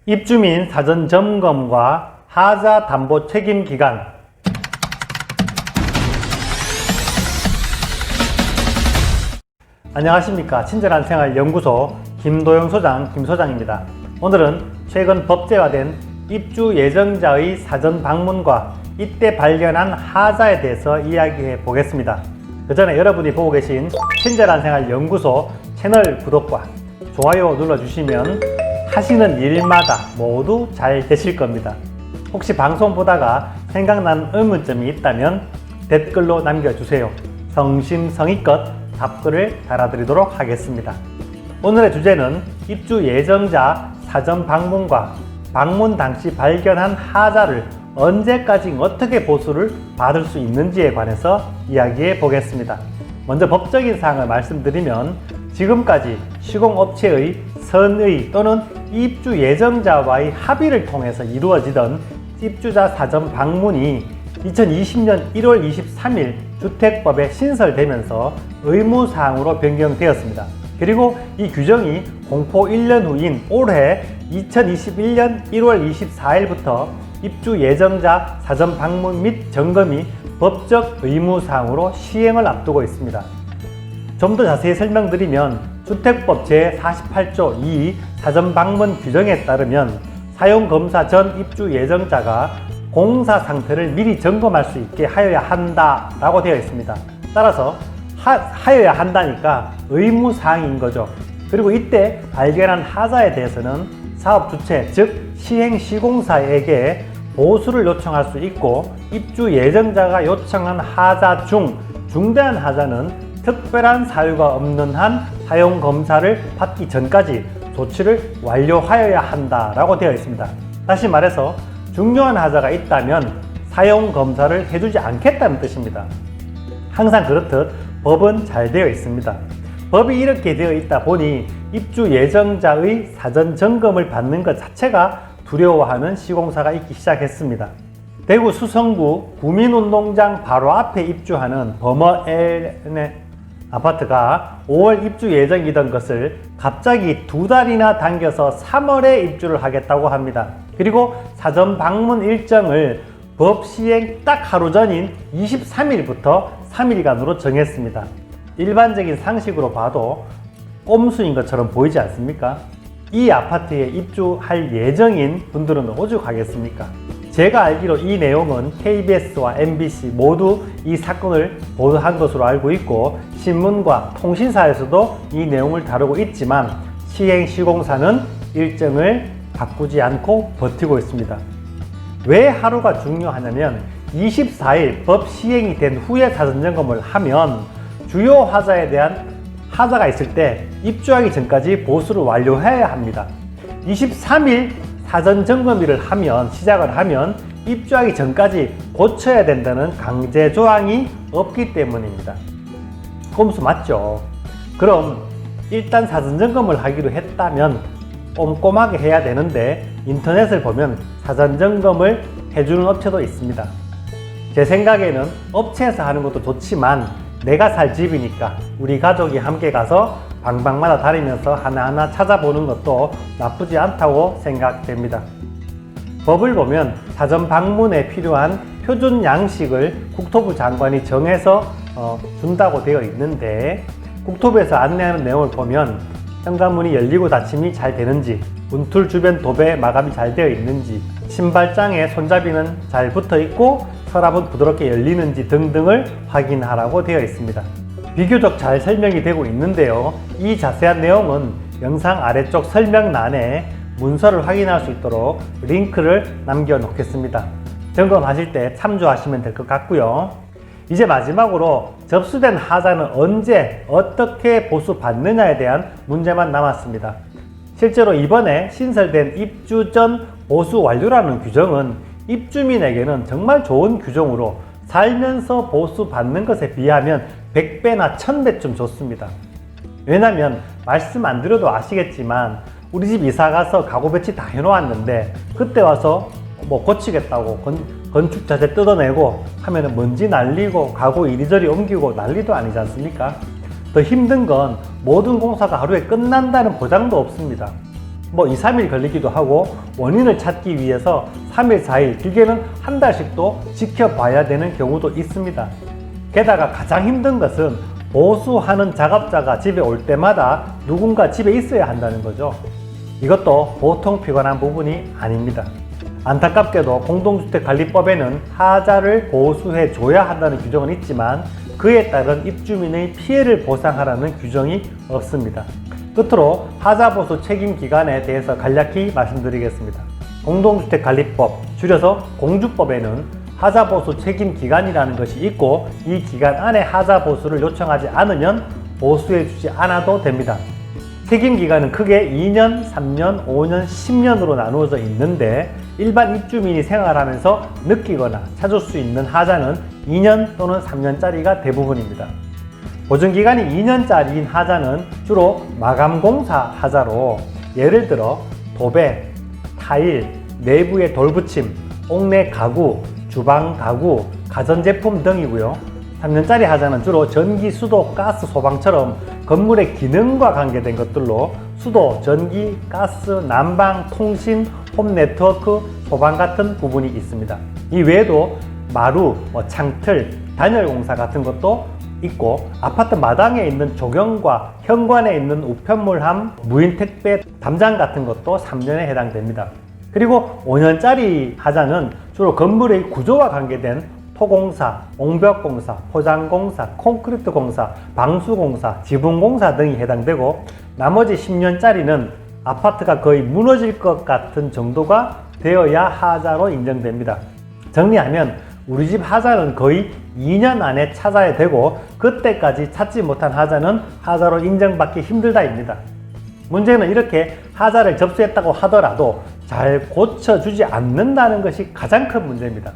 입주민 사전 점검과 하자 담보 책임 기간. 안녕하십니까. 친절한 생활 연구소 김도영 소장 김소장입니다. 오늘은 최근 법제화된 입주 예정자의 사전 방문과 이때 발견한 하자에 대해서 이야기해 보겠습니다. 그 전에 여러분이 보고 계신 친절한 생활 연구소 채널 구독과 좋아요 눌러주시면 하시는 일마다 모두 잘 되실 겁니다. 혹시 방송 보다가 생각난 의문점이 있다면 댓글로 남겨주세요. 성심성의껏 답글을 달아드리도록 하겠습니다. 오늘의 주제는 입주 예정자 사전 방문과 방문 당시 발견한 하자를 언제까지 어떻게 보수를 받을 수 있는지에 관해서 이야기해 보겠습니다. 먼저 법적인 사항을 말씀드리면 지금까지 시공업체의 선의 또는 입주 예정자와의 합의를 통해서 이루어지던 입주자 사전 방문이 2020년 1월 23일 주택법에 신설되면서 의무사항으로 변경되었습니다. 그리고 이 규정이 공포 1년 후인 올해 2021년 1월 24일부터 입주 예정자 사전 방문 및 점검이 법적 의무사항으로 시행을 앞두고 있습니다. 좀 더 자세히 설명드리면 주택법 제48조 2 사전 방문 규정에 따르면 사용검사 전 입주 예정자가 공사 상태를 미리 점검할 수 있게 하여야 한다라고 되어 있습니다. 따라서 하여야 한다니까 의무사항인 거죠. 그리고 이때 발견한 하자에 대해서는 사업 주체 즉 시행시공사에게 보수를 요청할 수 있고 입주 예정자가 요청한 하자 중 중대한 하자는 특별한 사유가 없는 한 사용검사를 받기 전까지 조치를 완료하여야 한다라고 되어 있습니다. 다시 말해서 중요한 하자가 있다면 사용검사를 해주지 않겠다는 뜻입니다. 항상 그렇듯 법은 잘 되어 있습니다. 법이 이렇게 되어 있다 보니 입주 예정자의 사전 점검을 받는 것 자체가 두려워하는 시공사가 있기 시작했습니다. 대구 수성구 구민운동장 바로 앞에 입주하는 버머L의 아파트가 5월 입주 예정이던 것을 갑자기 2달이나 당겨서 3월에 입주를 하겠다고 합니다. 그리고 사전 방문 일정을 법 시행 딱 하루 전인 23일부터 3일간으로 정했습니다. 일반적인 상식으로 봐도 꼼수인 것처럼 보이지 않습니까? 이 아파트에 입주할 예정인 분들은 오죽하겠습니까? 제가 알기로 이 내용은 KBS와 MBC 모두 이 사건을 보도한 것으로 알고 있고 신문과 통신사에서도 이 내용을 다루고 있지만 시행시공사는 일정을 바꾸지 않고 버티고 있습니다. 왜 하루가 중요하냐면 24일 법 시행이 된 후에 사전점검을 하면 주요 하자에 대한 하자가 있을 때 입주하기 전까지 보수를 완료해야 합니다. 23일 사전점검일을 시작을 하면 입주하기 전까지 고쳐야 된다는 강제 조항이 없기 때문입니다. 꼼수 맞죠? 그럼 일단 사전점검을 하기로 했다면 꼼꼼하게 해야 되는데 인터넷을 보면 사전점검을 해주는 업체도 있습니다. 제 생각에는 업체에서 하는 것도 좋지만 내가 살 집이니까 우리 가족이 함께 가서 방방마다 다니면서 하나하나 찾아보는 것도 나쁘지 않다고 생각됩니다. 법을 보면 사전 방문에 필요한 표준 양식을 국토부 장관이 정해서 준다고 되어 있는데 국토부에서 안내하는 내용을 보면 현관문이 열리고 닫힘이 잘 되는지, 문틀 주변 도배 마감이 잘 되어 있는지, 신발장에 손잡이는 잘 붙어 있고 서랍은 부드럽게 열리는지 등등을 확인하라고 되어 있습니다. 비교적 잘 설명이 되고 있는데요. 이 자세한 내용은 영상 아래쪽 설명란에 문서를 확인할 수 있도록 링크를 남겨 놓겠습니다. 점검하실 때 참조하시면 될 것 같고요. 이제 마지막으로 접수된 하자는 언제 어떻게 보수받느냐에 대한 문제만 남았습니다. 실제로 이번에 신설된 입주 전 보수 완료라는 규정은 입주민에게는 정말 좋은 규정으로 살면서 보수받는 것에 비하면 100배나 1000배쯤 좋습니다. 왜냐면 말씀 안 드려도 아시겠지만 우리 집 이사 가서 가구 배치 다 해놓았는데 그때 와서 고치겠다고 건축 자재 뜯어내고 하면은 먼지 날리고 가구 이리저리 옮기고 난리도 아니지 않습니까? 더 힘든 건 모든 공사가 하루에 끝난다는 보장도 없습니다. 뭐 2, 3일 걸리기도 하고 원인을 찾기 위해서 3일, 4일, 길게는 한 달씩도 지켜봐야 되는 경우도 있습니다. 게다가 가장 힘든 것은 보수하는 작업자가 집에 올 때마다 누군가 집에 있어야 한다는 거죠. 이것도 보통 피곤한 부분이 아닙니다. 안타깝게도 공동주택관리법에는 하자를 보수해 줘야 한다는 규정은 있지만 그에 따른 입주민의 피해를 보상하라는 규정이 없습니다. 끝으로 하자보수 책임기간에 대해서 간략히 말씀드리겠습니다. 공동주택관리법, 줄여서 공주법에는 하자보수 책임기간이라는 것이 있고 이 기간 안에 하자보수를 요청하지 않으면 보수해 주지 않아도 됩니다. 책임기간은 크게 2년, 3년, 5년, 10년으로 나누어져 있는데 일반 입주민이 생활하면서 느끼거나 찾을 수 있는 하자는 2년 또는 3년짜리가 대부분입니다. 보증기간이 2년짜리인 하자는 주로 마감공사 하자로 예를 들어 도배, 타일, 내부의 돌붙임, 옥내 가구, 주방 가구, 가전제품 등이고요. 3년짜리 하자는 주로 전기, 수도, 가스, 소방처럼 건물의 기능과 관계된 것들로 수도, 전기, 가스, 난방, 통신, 홈 네트워크, 소방 같은 부분이 있습니다. 이 외에도 마루, 창틀, 단열 공사 같은 것도 있고 아파트 마당에 있는 조경과 현관에 있는 우편물함, 무인 택배, 담장 같은 것도 3년에 해당됩니다. 그리고 5년짜리 하자는 주로 건물의 구조와 관계된 토공사, 옹벽공사, 포장공사, 콘크리트공사, 방수공사, 지붕공사 등이 해당되고 나머지 10년짜리는 아파트가 거의 무너질 것 같은 정도가 되어야 하자로 인정됩니다. 정리하면 우리 집 하자는 거의 2년 안에 찾아야 되고 그때까지 찾지 못한 하자는 하자로 인정받기 힘들다입니다. 문제는 이렇게 하자를 접수했다고 하더라도 잘 고쳐주지 않는다는 것이 가장 큰 문제입니다.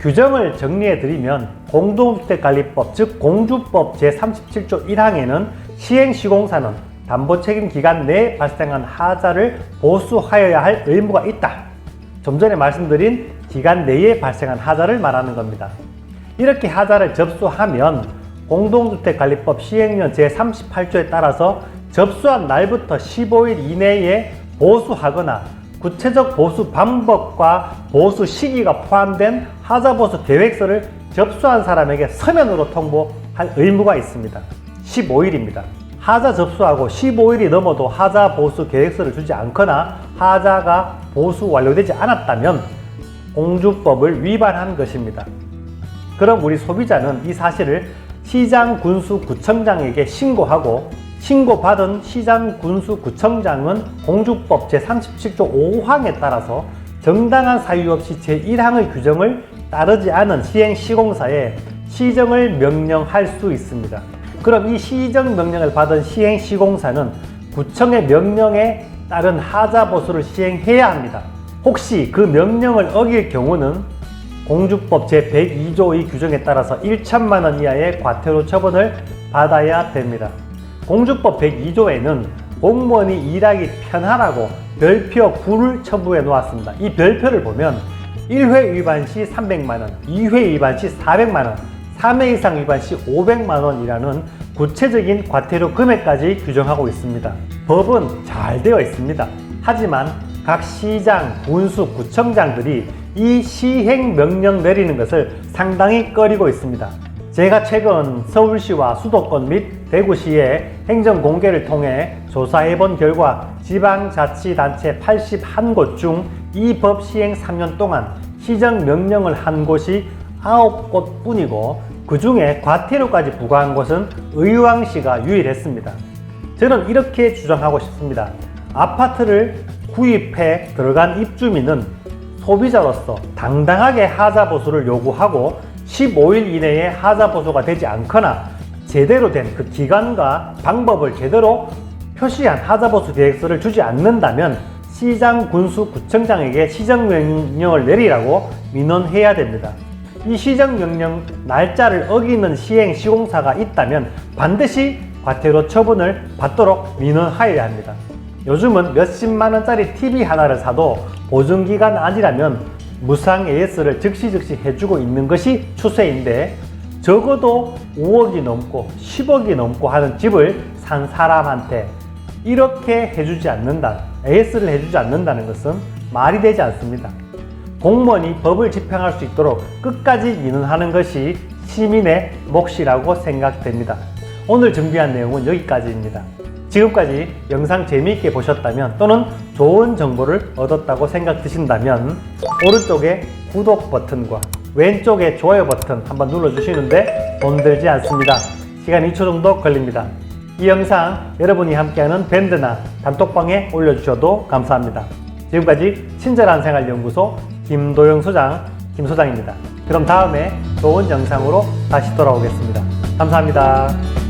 규정을 정리해 드리면 공동주택관리법 즉 공주법 제37조 1항에는 시행시공사는 담보책임기간 내에 발생한 하자를 보수하여야 할 의무가 있다. 좀 전에 말씀드린 기간 내에 발생한 하자를 말하는 겁니다. 이렇게 하자를 접수하면 공동주택관리법 시행령 제38조에 따라서 접수한 날부터 15일 이내에 보수하거나 구체적 보수 방법과 보수 시기가 포함된 하자보수 계획서를 접수한 사람에게 서면으로 통보할 의무가 있습니다. 15일입니다. 하자 접수하고 15일이 넘어도 하자 보수 계획서를 주지 않거나 하자가 보수 완료되지 않았다면 공주법을 위반한 것입니다. 그럼 우리 소비자는 이 사실을 시장군수구청장에게 신고하고 신고받은 시장군수구청장은 공주법 제37조 5항에 따라서 정당한 사유 없이 제1항의 규정을 따르지 않은 시행시공사에 시정을 명령할 수 있습니다. 그럼 이 시정명령을 받은 시행시공사는 구청의 명령에 따른 하자보수를 시행해야 합니다. 혹시 그 명령을 어길 경우는 공주법 제102조의 규정에 따라서 1천만 원 이하의 과태료 처분을 받아야 됩니다. 공주법 102조에는 공무원이 일하기 편하라고 별표 9를 첨부해 놓았습니다. 이 별표를 보면 1회 위반 시 300만원, 2회 위반 시 400만원, 3회 이상 위반 시 500만원이라는 구체적인 과태료 금액까지 규정하고 있습니다. 법은 잘 되어 있습니다. 하지만 각 시장, 군수, 구청장들이 이 시행명령 내리는 것을 상당히 꺼리고 있습니다. 제가 최근 서울시와 수도권 및 대구시의 행정공개를 통해 조사해본 결과 지방자치단체 81곳 중 이 법 시행 3년 동안 시정명령을 한 곳이 9곳 뿐이고 그 중에 과태료까지 부과한 곳은 의왕시가 유일했습니다. 저는 이렇게 주장하고 싶습니다. 아파트를 구입해 들어간 입주민은 소비자로서 당당하게 하자보수를 요구하고 15일 이내에 하자보수가 되지 않거나 제대로 된 그 기간과 방법을 제대로 표시한 하자보수 계획서를 주지 않는다면 시장, 군수, 구청장에게 시정명령을 내리라고 민원해야 됩니다. 이 시정명령 날짜를 어기는 시행시공사가 있다면 반드시 과태료 처분을 받도록 민원하여야 합니다. 요즘은 몇십만 원짜리 TV 하나를 사도 보증기간 아니라면 무상 AS를 즉시 해주고 있는 것이 추세인데 적어도 5억이 넘고 10억이 넘고 하는 집을 산 사람한테 이렇게 해주지 않는다. AS를 해주지 않는다는 것은 말이 되지 않습니다. 공무원이 법을 집행할 수 있도록 끝까지 민원하는 것이 시민의 몫이라고 생각됩니다. 오늘 준비한 내용은 여기까지입니다. 지금까지 영상 재미있게 보셨다면 또는 좋은 정보를 얻었다고 생각 드신다면 오른쪽에 구독 버튼과 왼쪽에 좋아요 버튼 한번 눌러주시는데 돈 들지 않습니다. 시간 2초 정도 걸립니다. 이 영상 여러분이 함께하는 밴드나 단톡방에 올려주셔도 감사합니다. 지금까지 친절한 생활연구소 김도영 소장, 김 소장입니다. 그럼 다음에 좋은 영상으로 다시 돌아오겠습니다. 감사합니다.